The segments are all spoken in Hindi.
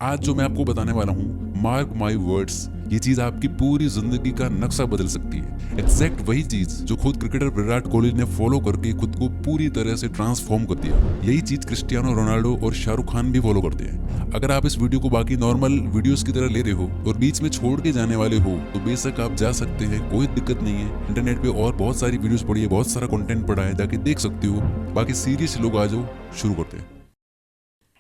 आज जो मैं आपको बताने वाला हूँ, मार्क माई वर्ड्स, ये चीज आपकी पूरी जिंदगी का नक्शा बदल सकती है। एग्जैक्ट वही चीज जो खुद क्रिकेटर विराट कोहली ने फॉलो करके खुद को पूरी तरह से ट्रांसफॉर्म कर दिया, यही चीज क्रिस्टियानो रोनाल्डो और शाहरुख खान भी फॉलो करते हैं। अगर आप इस वीडियो को बाकी नॉर्मल वीडियोस की तरह ले रहे हो और बीच में छोड़ के जाने वाले हो तो बेशक आप जा सकते हैं, कोई दिक्कत नहीं है। इंटरनेट पे और बहुत सारी वीडियोस पड़ी है, बहुत सारा कंटेंट पड़ा है, जाके देख सकते हो। बाकी सीरियस लोग आ जाओ, शुरू करते हैं।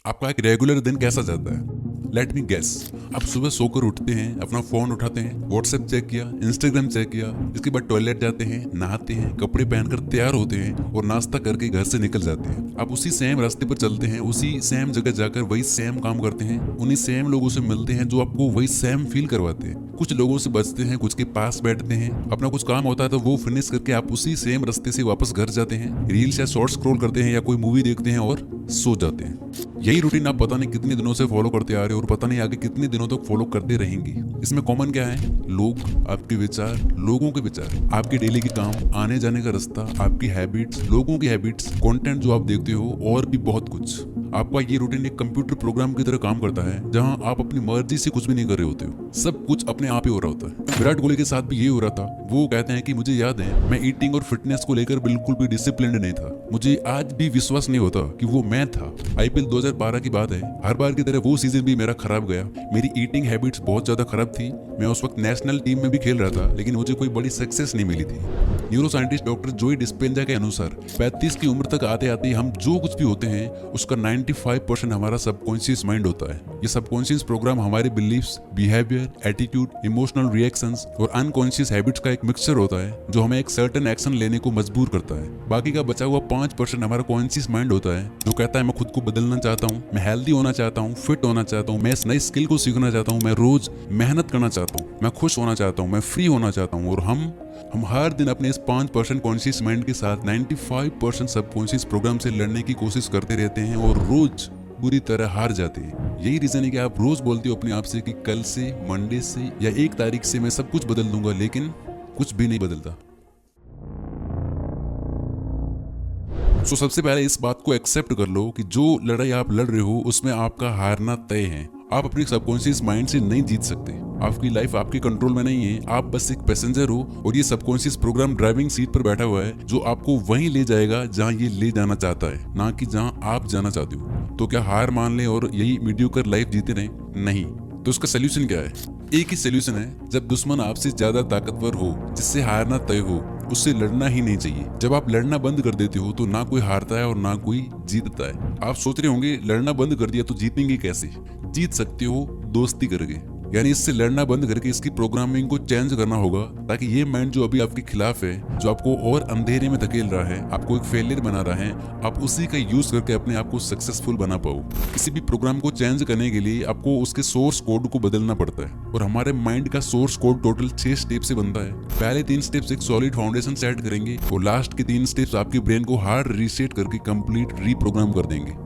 आपका एक रेगुलर दिन कैसा जाता है? Let me guess. आप सुबह सोकर उठते हैं, अपना फोन उठाते हैं, व्हाट्सएप चेक किया, इंस्टाग्राम चेक किया, इसके बाद टॉयलेट जाते हैं, नहाते हैं, कपड़े पहनकर तैयार होते हैं और नाश्ता करके घर से निकल जाते हैं। आप उसी सेम रास्ते पर चलते हैं, उसी सेम जगह जाकर वही सेम काम करते हैं, उन्हीं सेम लोगों से मिलते हैं जो आपको वही सेम फील करवाते हैं। कुछ लोगों से बचते हैं, कुछ के पास बैठते हैं, अपना कुछ काम होता है तो वो फिनिश करके आप उसी सेम रास्ते से वापस घर जाते हैं, रील्स या शॉर्ट्स स्क्रॉल करते हैं या कोई मूवी देखते हैं और सो जाते हैं। यही रूटीन आप पता नहीं कितने दिनों से फॉलो करते आ रहे हो और पता नहीं आगे कितने दिनों तक फॉलो करते रहेंगे। इसमें कॉमन क्या है? लोग, आपके विचार, लोगों के विचार, आपके डेली के काम, आने जाने का रास्ता, आपकी हैबिट्स, लोगों की हैबिट्स, कंटेंट जो आप देखते हो और भी बहुत कुछ। आपका ये रूटीन एक कंप्यूटर प्रोग्राम की तरह काम करता है जहां आप अपनी मर्जी से कुछ भी नहीं कर रहे होते हो, सब कुछ अपने आप ही हो रहा होता है। विराट कोहली के साथ भी ये हो रहा था। वो कहते हैं कि मुझे याद है मैं ईटिंग और फिटनेस को लेकर बिल्कुल भी डिसिप्लिन्ड नहीं था, मुझे आज भी विश्वास नहीं होता कि वो मैं था। आईपीएल 2012 की बात है, हर बार की तरह वो सीजन भी मेरा खराब गया। मेरी ईटिंग हैबिट्स बहुत ज्यादा खराब थी। मैं उस वक्त नेशनल टीम में भी खेल रहा था लेकिन मुझे कोई बड़ी सक्सेस नहीं मिली थी। न्यूरो साइंटिस्ट डॉक्टर जोई डिस्पेंजा के अनुसार 35 की उम्र तक आते आते हम जो कुछ भी होते हैं उसका 95% हमारा सबकॉन्शियस माइंड होता है। ये सबकॉन्शियस प्रोग्राम हमारे beliefs, behaviour, attitude, emotional reactions और अनकॉन्शियस हैबिट्स का एक मिक्सचर होता है जो हमें एक सर्टेन एक्शन लेने को मजबूर करता है। बाकी का बचा हुआ 5% हमारा कॉन्शियस माइंड होता है जो कहता है मैं खुद को बदलना चाहता हूँ, मैं हेल्दी होना चाहता हूँ, फिट होना चाहता हूँ, मैं इस नई स्किल को सीखना चाहता हूँ, मैं रोज मेहनत करना चाहता हूँ, मैं खुश होना चाहता हूँ, मैं फ्री होना चाहता हूँ। और हम हर दिन अपने इस 5% कॉन्शियस माइंड के साथ 95% सबकॉन्शियस प्रोग्राम से लड़ने की कोशिश करते रहते हैं और रोज बुरी तरह हार जाते हैं। यही रीजन है कि आप रोज बोलते हो अपने आप से कि कल से, मंडे से या 1 तारीख से मैं सब कुछ बदल दूंगा, लेकिन कुछ भी नहीं बदलता। तो सबसे पहले इस बात को एक्सेप्ट कर लो कि जो लड़ाई आप लड़ रहे हो उसमें आपका हारना तय है। आप अपने सबकॉन्शियस माइंड से नहीं जीत सकते। आपकी लाइफ आपके कंट्रोल में नहीं है, आप बस एक पैसेंजर हो और ये सबकॉन्शियस प्रोग्राम ड्राइविंग सीट पर बैठा हुआ है जो आपको वहीं ले जाएगा जहां ये ले जाना चाहता है, ना कि जहां आप जाना चाहते हो। तो क्या हार मान ले और यही मीडियोकर लाइफ जीते रहे? नहीं। तो उसका सोल्यूशन क्या है? एक ही सोल्यूशन है, जब दुश्मन आपसे ज्यादा ताकतवर हो, जिससे हारना तय हो, उससे लड़ना ही नहीं चाहिए। जब आप लड़ना बंद कर देते हो तो ना कोई हारता है और ना कोई जीतता है। आप सोच रहे होंगे लड़ना बंद कर दिया तो जीतेंगे कैसे? जीत सकते हो दोस्ती करके, यानी इससे लड़ना बंद करके इसकी प्रोग्रामिंग को चेंज करना होगा ताकि ये माइंड जो अभी आपके खिलाफ है, जो आपको और अंधेरे में धकेल रहा है, आपको एक फेलियर बना रहा है, आप उसी का यूज करके अपने आप को सक्सेसफुल बना पाओ। किसी भी प्रोग्राम को चेंज करने के लिए आपको उसके सोर्स कोड को बदलना पड़ता है और हमारे माइंड का सोर्स कोड टोटल 6 स्टेप से बनता है। पहले 3 स्टेप्स एक सॉलिड फाउंडेशन सेट करेंगे और लास्ट के 3 स्टेप्स आपके ब्रेन को हार्ड रीसेट करके कंप्लीट रीप्रोग्राम कर देंगे।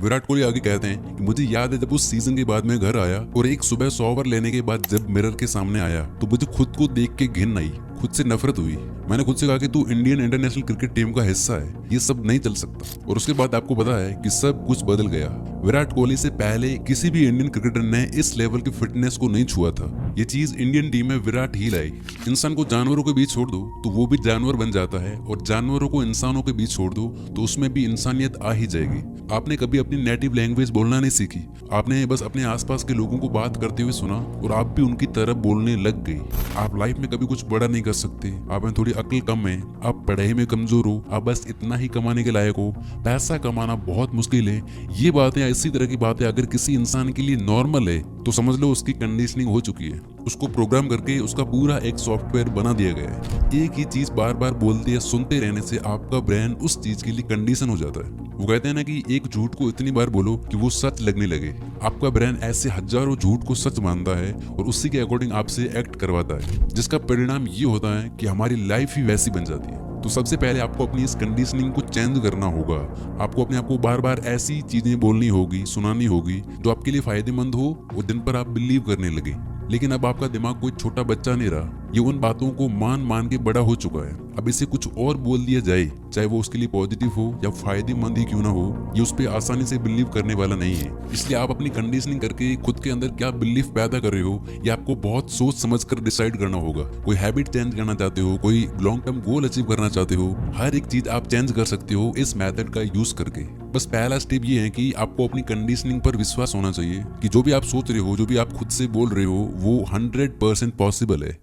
विराट कोहली आगे कहते हैं कि मुझे याद है जब उस सीजन के बाद मैं घर आया और एक सुबह 100 ओवर लेने के बाद जब मिरर के सामने आया तो मुझे खुद को देख के घिन आई, खुद से नफरत हुई। मैंने खुद से कहा कि तू इंडियन इंटरनेशनल क्रिकेट टीम का हिस्सा है, ये सब नहीं चल सकता। और उसके बाद आपको पता है कि सब कुछ बदल गया। विराट कोहली से पहले किसी भी इंडियन क्रिकेटर ने इस लेवल की फिटनेस को नहीं छुआ था। ये चीज इंडियन टीम में विराट ही लाई। इंसान को जानवरों के बीच छोड़ दो तो वो भी जानवर बन जाता है और जानवरों को इंसानों के बीच छोड़ दो तो उसमें भी इंसानियत आ ही जाएगी। आपने कभी अपनी नेटिव लैंग्वेज बोलना नहीं सीखी, आपने बस अपने आसपास के लोगों को बात करते हुए सुना और आप भी उनकी तरह बोलने लग गई। आप लाइफ में कभी कुछ बड़ा नहीं कर सकते, आप में थोड़ी अक्ल कम है, आप पढ़ाई में कमजोर हो, आप बस इतना ही कमाने के लायक हो, पैसा कमाना बहुत मुश्किल है। ये बातें, इसी तरह की बातें अगर किसी इंसान के लिए नॉर्मल है तो समझ लो उसकी कंडीशनिंग हो चुकी है। उसको प्रोग्राम करके उसका पूरा एक सॉफ्टवेयर बना दिया गया है। एक ही चीज बार बार बोलते या सुनते रहने से आपका ब्रेन उस चीज के लिए कंडीशन हो जाता है। वो कहते हैं ना कि एक झूठ को इतनी बार बोलो कि वो सच लगने लगे। आपका ब्रेन ऐसे हजारों झूठ को सच मानता है और उसी के अकॉर्डिंग आपसे एक्ट करवाता है, जिसका परिणाम ये होता है कि हमारी लाइफ ही वैसी बन जाती है। तो सबसे पहले आपको अपनी इस कंडीशनिंग को चेंज करना होगा। आपको अपने आप को बार बार ऐसी चीजें बोलनी होगी, सुनानी होगी जो आपके लिए फायदेमंद हो और जिन पर आप बिलीव करने लगे। लेकिन अब आपका दिमाग कोई छोटा बच्चा नहीं रहा, ये उन बातों को मान मान के बड़ा हो चुका है। अब इसे कुछ और बोल दिया जाए, चाहे वो उसके लिए पॉजिटिव हो या फायदेमंद ही क्यों ना हो, ये उस पर आसानी से बिलीव करने वाला नहीं है। इसलिए आप अपनी कंडीशनिंग करके खुद के अंदर क्या बिलीफ पैदा कर रहे हो, ये आपको बहुत सोच समझ कर डिसाइड करना होगा। कोई हैबिट चेंज करना चाहते हो, कोई लॉन्ग टर्म गोल अचीव करना चाहते हो, हर एक चीज आप चेंज कर सकते हो इस मेथड का यूज करके। बस पहला स्टेप ये है कि आपको अपनी कंडीशनिंग पर विश्वास होना चाहिए कि जो भी आप सोच रहे हो, जो भी आप खुद से बोल रहे हो, वो 100% पॉसिबल है।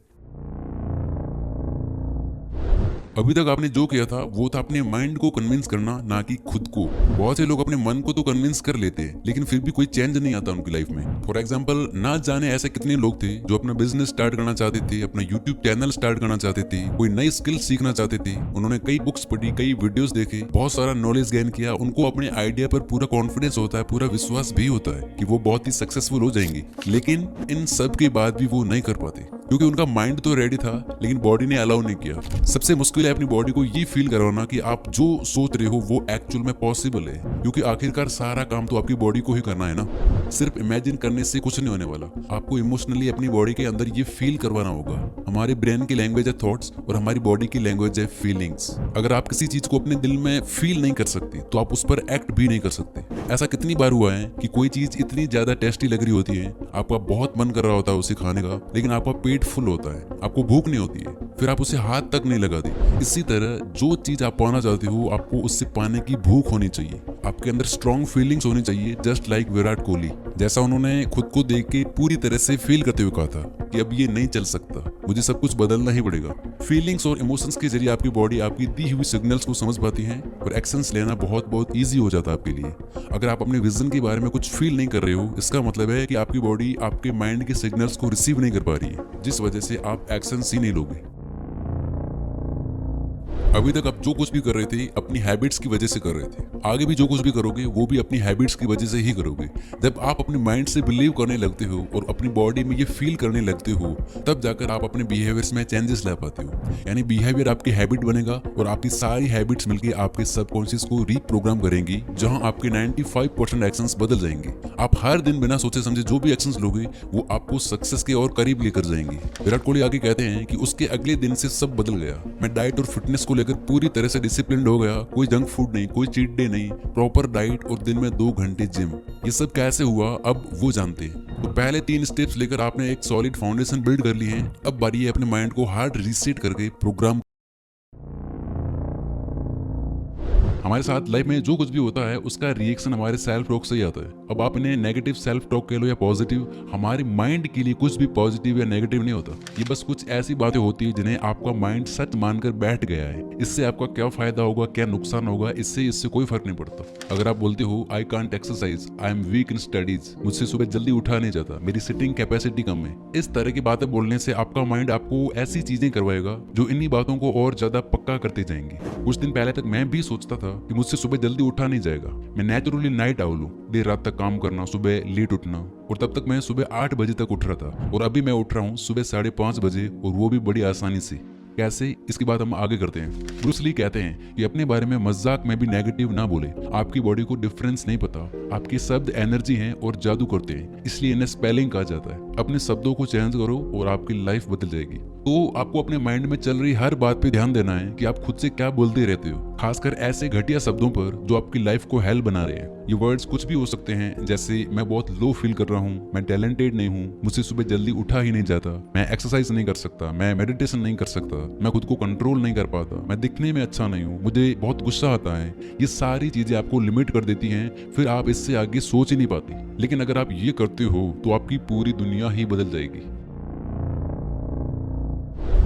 अभी तक आपने जो किया था वो था अपने माइंड को कन्विंस करना, ना कि खुद को। बहुत से लोग अपने मन को तो कन्विंस कर लेते हैं, लेकिन फिर भी कोई चेंज नहीं आता उनकी लाइफ में। फॉर एग्जांपल, ना जाने ऐसे कितने लोग थे जो अपना बिजनेस स्टार्ट करना चाहते थे, अपना यूट्यूब चैनल स्टार्ट करना चाहते थे, कोई नई स्किल सीखना चाहते थे। उन्होंने कई बुक्स पढ़ी, कई वीडियोस देखे, बहुत सारा नॉलेज गेन किया। उनको अपने आइडिया पर पूरा कॉन्फिडेंस होता है, पूरा विश्वास भी होता है कि वो बहुत ही सक्सेसफुल हो जाएंगे। लेकिन इन सब के बाद भी वो नहीं कर पाते, क्योंकि उनका माइंड तो रेडी था लेकिन बॉडी ने अलाउ नहीं किया। सबसे मुश्किल है अपनी बॉडी को ये फील करवाना कि आप जो सोच रहे हो वो एक्चुअल में पॉसिबल है, क्योंकि आखिरकार सारा काम तो आपकी बॉडी को ही करना है ना। सिर्फ इमेजिन करने से कुछ नहीं होने वाला, आपको इमोशनली अपनी बॉडी के अंदर ये फील करवाना होगा। हमारे ब्रेन की लैंग्वेज है थॉट्स और हमारी बॉडी की लैंग्वेज है फीलिंग्स। अगर आप किसी चीज को अपने दिल में फील नहीं कर सकते तो आप उस पर एक्ट भी नहीं कर सकते। ऐसा कितनी बार हुआ है कि कोई चीज इतनी ज्यादा टेस्टी लग रही होती है, आपका बहुत मन कर रहा होता है उसे खाने का, लेकिन आपका पेट फुल होता है, आपको भूख नहीं होती है, फिर आप उसे हाथ तक नहीं लगाते। इसी तरह जो चीज आप पाना चाहते हो, आपको उससे पाने की भूख होनी चाहिए। आपके अंदर स्ट्रॉन्ग फीलिंग्स होनी चाहिए, जस्ट लाइक विराट कोहली। जैसा उन्होंने खुद को देख के पूरी तरह से फील करते हुए कहा था कि अब ये नहीं चल सकता, मुझे सब कुछ बदलना ही पड़ेगा। फीलिंग्स और इमोशंस के जरिए आपकी बॉडी आपकी दी हुई सिग्नल्स को समझ पाती है और एक्शंस लेना बहुत बहुत ईजी हो जाता है आपके लिए। अगर आप अपने विजन के बारे में कुछ फील नहीं कर रहे हो, इसका मतलब है कि आपकी बॉडी आपके माइंड के सिग्नल्स को रिसीव नहीं कर पा रही है, जिस वजह से आप एक्शंस ही नहीं लोगे। अभी तक आप जो कुछ भी कर रहे थे अपनी हैबिट्स की वजह से कर रहे थे, आगे भी जो कुछ भी करोगे वो भी अपनी हैबिट्स की वजह से ही करोगे। जब आप अपने माइंड से बिलीव करने लगते हो और अपनी बॉडी में ये फील करने लगते हो, तब जाकर आप अपने बिहेवियर्स में चेंजेस ला पाते हो। यानी बिहेवियर आपकी हैबिट बनेगा और आपकी सारी हैबिट्स मिलकर आपके सबकॉन्शियस को रीप्रोग्राम करेंगी, जहां आपके 95% एक्शंस बदल जाएंगे। आप हर दिन बिना सोचे समझे जो भी एक्शंस लोगे वो आपको सक्सेस के और करीब लेकर जाएंगे। विराट कोहली आगे कहते हैं कि उसके अगले दिन से सब बदल गया। मैं डाइट और फिटनेस को लेकर पूरी तरह से डिसिप्लिन्ड हो गया। कोई जंक फूड नहीं, कोई चीट डे नहीं, प्रॉपर डाइट और दिन में 2 घंटे जिम। ये सब कैसे हुआ अब वो जानते हैं। तो पहले 3 स्टेप्स लेकर आपने एक सॉलिड फाउंडेशन बिल्ड कर ली है। अब बारी है अपने माइंड को हार्ड रीसेट करके प्रोग्राम। हमारे साथ लाइफ में जो कुछ भी होता है उसका रिएक्शन हमारे सेल्फ टॉक से ही आता है। अब आप इन्हें नेगेटिव सेल्फ टॉक कह लो या पॉजिटिव, हमारे माइंड के लिए कुछ भी पॉजिटिव या नेगेटिव नहीं होता। ये बस कुछ ऐसी बातें होती है जिन्हें आपका माइंड सच मानकर बैठ गया है। इससे आपका क्या फायदा होगा, क्या नुकसान होगा, इससे कोई फर्क नहीं पड़ता। अगर आप बोलते हो I can't exercise, I am weak in studies, मुझसे सुबह जल्दी उठा नहीं जाता, मेरी सिटिंग कैपेसिटी कम है, इस तरह की बातें बोलने से आपका माइंड आपको ऐसी चीजें करवाएगा जो इन्हीं बातों को और ज्यादा पक्का करते जाएंगे। कुछ दिन पहले तक मैं भी सोचता था कि मुझसे सुबह जल्दी उठा नहीं जाएगा, मैं नेचुरली नाइट आउल हूं, देर रात तक काम करना, सुबह लेट उठना, और तब तक मैं सुबह 8 बजे तक उठ रहा था और अभी मैं उठ रहा हूं सुबह 5:30 बजे, और वो भी बड़ी आसानी से। कैसे, इसकी बात हम आगे करते हैं। ब्रूस ली कहते हैं कि अपने बारे में मजाक में भी नेगेटिव ना बोले। आपकी बॉडी को डिफरेंस नहीं पता, आपके शब्द एनर्जी हैं और जादू करते हैं, इसलिए इन्हें स्पेलिंग कहा जाता है। अपने शब्दों को चेंज करो और आपकी लाइफ बदल जाएगी। तो आपको अपने माइंड में चल रही हर बात पे ध्यान देना है कि आप खुद से क्या बोलते रहते हो, खासकर ऐसे घटिया शब्दों पर जो आपकी लाइफ को हेल बना रहे हैं। ये वर्ड्स कुछ भी हो सकते हैं, जैसे मैं बहुत लो फील कर रहा हूँ, मैं टैलेंटेड नहीं हूँ, मुझसे सुबह जल्दी उठा ही नहीं जाता, मैं एक्सरसाइज नहीं कर सकता, मैं मेडिटेशन नहीं कर सकता, मैं खुद को कंट्रोल नहीं कर पाता, मैं दिखने में अच्छा नहीं हूँ, मुझे बहुत गुस्सा आता है। ये सारी चीजें आपको लिमिट कर देती हैं, फिर आप इससे आगे सोच ही नहीं पाती। लेकिन अगर आप ये करते हो तो आपकी पूरी दुनिया ही बदल जाएगी।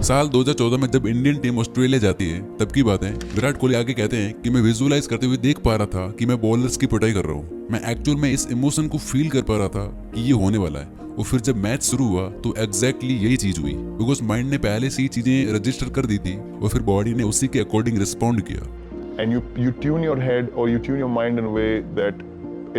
साल 2014 में जब इंडियन टीम ऑस्ट्रेलिया जाती है तब की बात है। विराट कोहली आगे कहते हैं कि मैं विजुअलाइज करते हुए देख पा रहा था कि मैं बॉलर्स की पिटाई कर रहा हूँ। मैं एक्चुअल में इस इमोशन को फील कर पा रहा था कि ये होने वाला है। और फिर जब मैच शुरू हुआ तो एग्जैक्टली यही चीज हुई, बिकॉज माइंड ने पहले से ही चीजें रजिस्टर कर दी थी और फिर बॉडी ने उसी के अकॉर्डिंग रिस्पॉन्ड किया। And you tune your head or you tune your mind in a way that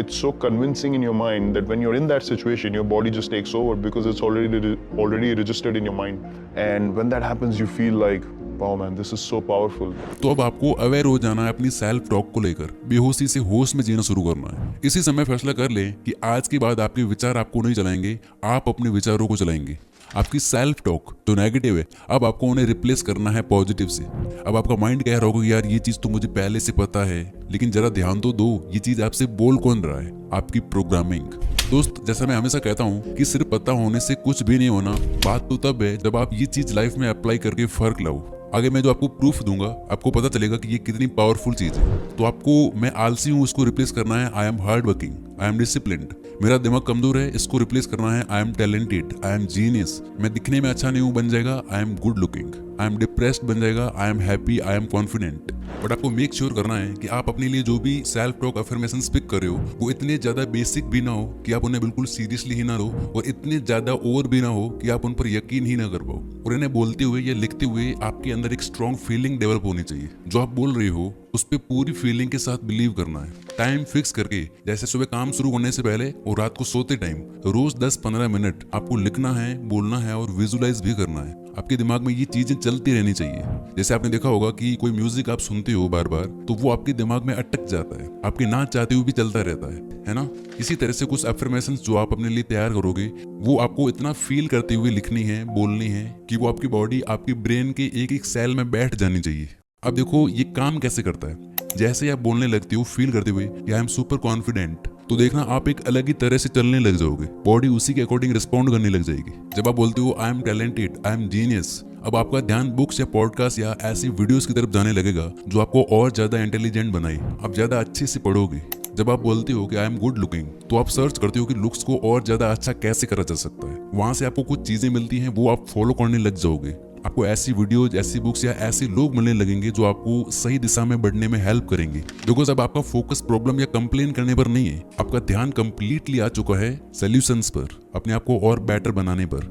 it's so convincing in your mind that when you're in that situation, your body just takes over because it's already registered in your mind. And when that happens, you feel like, wow man, this is so powerful. तो अब आपको अवेयर हो जाना है अपनी सेल्फ टॉक को लेकर, बेहोशी से होश में जीना शुरू करना है। इसी समय फैसला कर लें कि आज के बाद आपके विचार आपको नहीं चलाएंगे, आप अपने विचारों को चलाएंगे। आपकी सेल्फ टॉक जो नेगेटिव है, अब आपको उन्हें रिप्लेस करना है पॉजिटिव से। अब आपका माइंड कह रहा होगा कि यार ये चीज तो मुझे पहले से पता है, लेकिन जरा ध्यान तो दो, ये चीज आपसे बोल कौन रहा है? आपकी प्रोग्रामिंग। दोस्त, जैसा मैं हमेशा कहता हूँ कि सिर्फ पता होने से कुछ भी नहीं होना। बात तो तब है जब आप ये चीज लाइफ में अप्लाई करके फर्क लाओ। आगे मैं जो आपको प्रूफ दूंगा, आपको पता चलेगा कि ये कितनी पावरफुल चीज है। तो आपको मैं आलसी हूँ उसको रिप्लेस करना है I am hard working, I am disciplined. मेरा दिमाग कमजोर है, इसको रिप्लेस करना है I am talented, I am genius. मैं दिखने में अच्छा नहीं हूँ बन जाएगा I am good looking. I am depressed बन जाएगा I am happy, I am confident. But आपको मेक श्योर करना है कि आप अपने लिए जो भी सेल्फ टॉक अफर्मेशन पिक कर रहे हो वो इतने ज्यादा बेसिक भी ना हो कि आप उन्हें बिल्कुल सीरियसली ही ना लो, और इतने ज्यादा ओवर भी ना हो कि आप उन पर यकीन ही ना कर पाओ। और इन्हें बोलते हुए या लिखते हुए आपके अंदर एक स्ट्रॉन्ग फीलिंग डेवलप होनी चाहिए। जो आप बोल रहे हो उस पर पूरी फीलिंग के साथ बिलीव करना है। टाइम फिक्स करके, जैसे सुबह काम शुरू होने से पहले और रात को सोते टाइम, रोज 10-15 मिनट आपको लिखना है, बोलना है और विजुलाइज भी करना है। आपके दिमाग में ये चीजें चलती रहनी चाहिए। जैसे आपने देखा होगा कि कोई म्यूजिक आप सुनते हो बार बार, तो वो आपके दिमाग में अटक जाता है, आपके ना चाहते हुए भी चलता रहता है ना? इसी तरह से कुछ अफर्मेशंस जो आप अपने लिए तैयार करोगे वो आपको इतना फील करते हुए लिखनी है, बोलनी है कि वो आपकी बॉडी, आपकी ब्रेन के एक एक सेल में बैठ जानी चाहिए। अब देखो ये काम कैसे करता है। जैसे आप बोलने लगते हो फील करते हुए आई एम सुपर कॉन्फिडेंट, तो देखना आप एक अलग ही तरह से चलने लग जाओगे। बॉडी उसी के अकॉर्डिंग रिस्पॉन्ड करने लग जाएगी। जब आप बोलते हो I am talented, I am genius, अब आपका ध्यान बुक्स या पॉडकास्ट या ऐसी वीडियोस की तरफ जाने लगेगा जो आपको और ज्यादा इंटेलिजेंट बनाए। आप ज्यादा अच्छे से पढ़ोगे। जब आप बोलते हो कि आई एम गुड लुकिंग, तो आप सर्च करते हो कि लुक्स को और ज्यादा अच्छा कैसे करा जा सकता है। वहां से आपको कुछ चीजें मिलती हैं, वो आप फॉलो करने लग जाओगे। आपको ऐसी वीडियोज, ऐसी बुक्स या ऐसे लोग मिलने लगेंगे जो आपको सही दिशा में बढ़ने में हेल्प करेंगे। बिकॉज अब आपका फोकस प्रॉब्लम या कंप्लेन करने पर नहीं है, आपका ध्यान कंप्लीटली आ चुका है सॉल्यूशंस पर, अपने आप को और बेटर बनाने पर।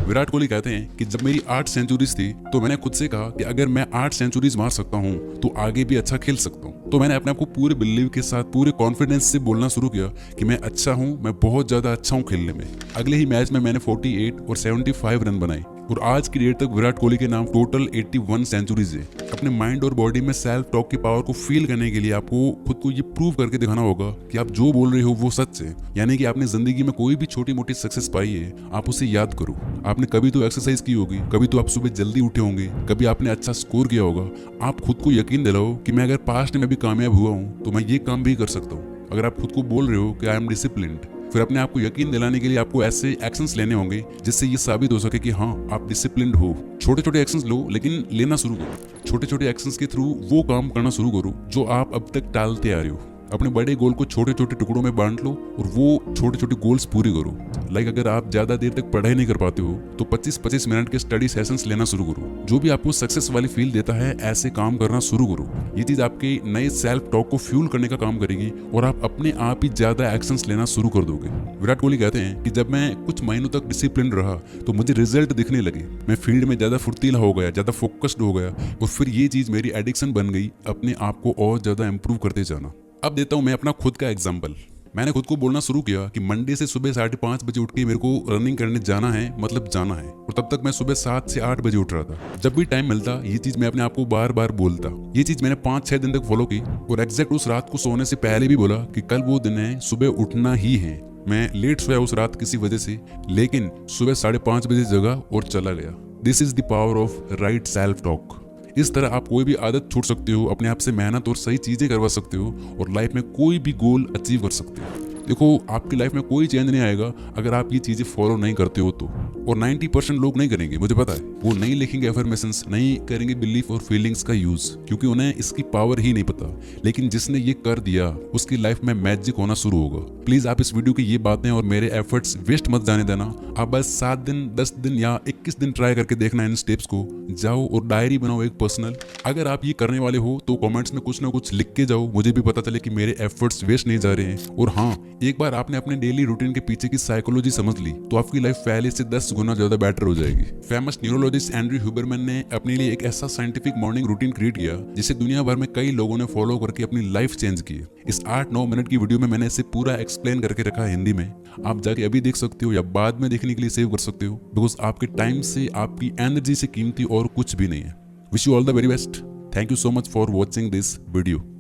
विराट कोहली कहते हैं कि जब मेरी 8 सेंचुरीज थी तो मैंने खुद से कहा कि अगर मैं 8 सेंचुरीज मार सकता हूं तो आगे भी अच्छा खेल सकता हूं। तो मैंने अपने आप को पूरे बिलीव के साथ, पूरे कॉन्फिडेंस से बोलना शुरू किया कि मैं अच्छा हूं, मैं बहुत ज्यादा अच्छा हूं खेलने में। अगले ही मैच में मैंने 48 और 75 रन बनाए और आज की डेट तक विराट कोहली के नाम टोटल 81 सेंचुरीज है। अपने माइंड और बॉडी में सेल्फ टॉक की पावर को फील करने के लिए आपको खुद को ये प्रूव करके दिखाना होगा कि आप जो बोल रहे हो वो सच है। यानी कि आपने जिंदगी में कोई भी छोटी मोटी सक्सेस पाई है, आप उसे याद करो। आपने कभी तो एक्सरसाइज की होगी, कभी तो आप सुबह जल्दी उठे होंगे, कभी आपने अच्छा स्कोर किया होगा। आप खुद को यकीन दिलाओ कि मैं अगर पास्ट में भी कामयाब हुआ हूँ तो मैं ये काम भी कर सकता हूँ। अगर आप खुद को बोल रहे हो कि आई एम डिसिप्लिन्ड, फिर अपने आप को यकीन दिलाने के लिए आपको ऐसे एक्शंस लेने होंगे जिससे ये साबित हो सके कि हाँ आप डिसिप्लिन्ड हो। छोटे छोटे एक्शंस लो, लेकिन लेना शुरू करो। छोटे छोटे एक्शंस के थ्रू वो काम करना शुरू करो जो आप अब तक टालते आ रहे हो। अपने बड़े गोल को छोटे छोटे टुकड़ों में बांट लो और वो छोटे छोटे गोल्स पूरे करो। लाइक अगर आप ज्यादा देर तक पढ़ाई नहीं कर पाते हो तो 25-25 मिनट के स्टडी सेशंस लेना शुरू करो। जो भी आपको सक्सेस वाली फील देता है ऐसे काम करना शुरू करो। ये चीज आपके नए सेल्फ टॉक को फ्यूल करने का काम करेगी और आप अपने आप ही ज्यादा एक्शंस लेना शुरू कर दोगे। विराट कोहली कहते हैं कि जब मैं कुछ महीनों तक डिसिप्लिन रहा तो मुझे रिजल्ट दिखने लगे। मैं फील्ड में ज्यादा फुर्तीला हो गया, ज्यादा फोकस्ड हो गया और फिर ये चीज मेरी एडिक्शन बन गई, अपने आप को और ज्यादा इंप्रूव करते जाना। अब देता हूं मैं अपना खुद का एग्जाम्पल। मैंने खुद को बोलना शुरू किया कि मंडे से सुबह 5:30 बजे उठ के मेरे को रनिंग करने जाना है, मतलब जाना है। और तब तक मैं सुबह 7 से 8 बजे उठ रहा था। जब भी टाइम मिलता ये चीज मैं अपने आप को बार बार बोलता। ये चीज मैंने 5-6 दिन तक फॉलो की और एग्जैक्ट उस रात को सोने से पहले भी बोला कि कल वो दिन है, सुबह उठना ही है। मैं लेट सोया उस रात किसी वजह से, लेकिन सुबह 5:30 बजे जगा और चला गया। This is the power of right self talk. इस तरह आप कोई भी आदत छोड़ सकते हो, अपने आप से मेहनत और सही चीजें करवा सकते हो और लाइफ में कोई भी गोल अचीव कर सकते हो। देखो आपकी लाइफ में कोई चेंज नहीं आएगा अगर आप ये चीजें फॉलो नहीं करते हो तो। और 90% लोग नहीं करेंगे, मुझे पता है। वो नहीं लिखेंगे अफर्मेशंस, नहीं करेंगे बिलीफ और फीलिंग्स का यूज, क्योंकि उन्हें इसकी पावर ही नहीं पता। लेकिन जिसने ये कर दिया उसकी लाइफ में मैजिक होना शुरू होगा। प्लीज आप इस वीडियो की ये बातें और मेरे एफर्ट्स वेस्ट मत जाने देना। आप बस 7 दिन, 10 दिन या 21 दिन ट्राई करके देखना इन स्टेप्स को। जाओ और डायरी बनाओ एक पर्सनल। अगर आप ये करने वाले हो तो कमेंट्स में कुछ ना कुछ लिख के जाओ, मुझे भी पता चले कि मेरे एफर्ट्स वेस्ट नहीं जा रहे हैं। और हाँ, एक बार आपने अपने डेली रूटीन के पीछे की साइकोलॉजी समझ ली तो आपकी लाइफ पहले से 10 गुना ज्यादा बेटर हो जाएगी। फेमस न्यूरोलॉजिस्ट एंड्रयू ह्यूबरमैन ने अपने लिए एक ऐसा साइंटिफिक मॉर्निंग रूटीन क्रिएट किया जिसे दुनिया भर में कई लोगों ने फॉलो करके अपनी लाइफ चेंज की। इस 8-9 मिनट की वीडियो में मैंने इसे पूरा एक्सप्लेन करके रखा है हिंदी में। आप जाके अभी देख सकते हो या बाद में देखने के लिए सेव कर सकते हो, बिकॉज आपके टाइम से, आपकी एनर्जी से कीमती और कुछ भी नहीं है। Wish you all the very best. Thank you so much for watching this video.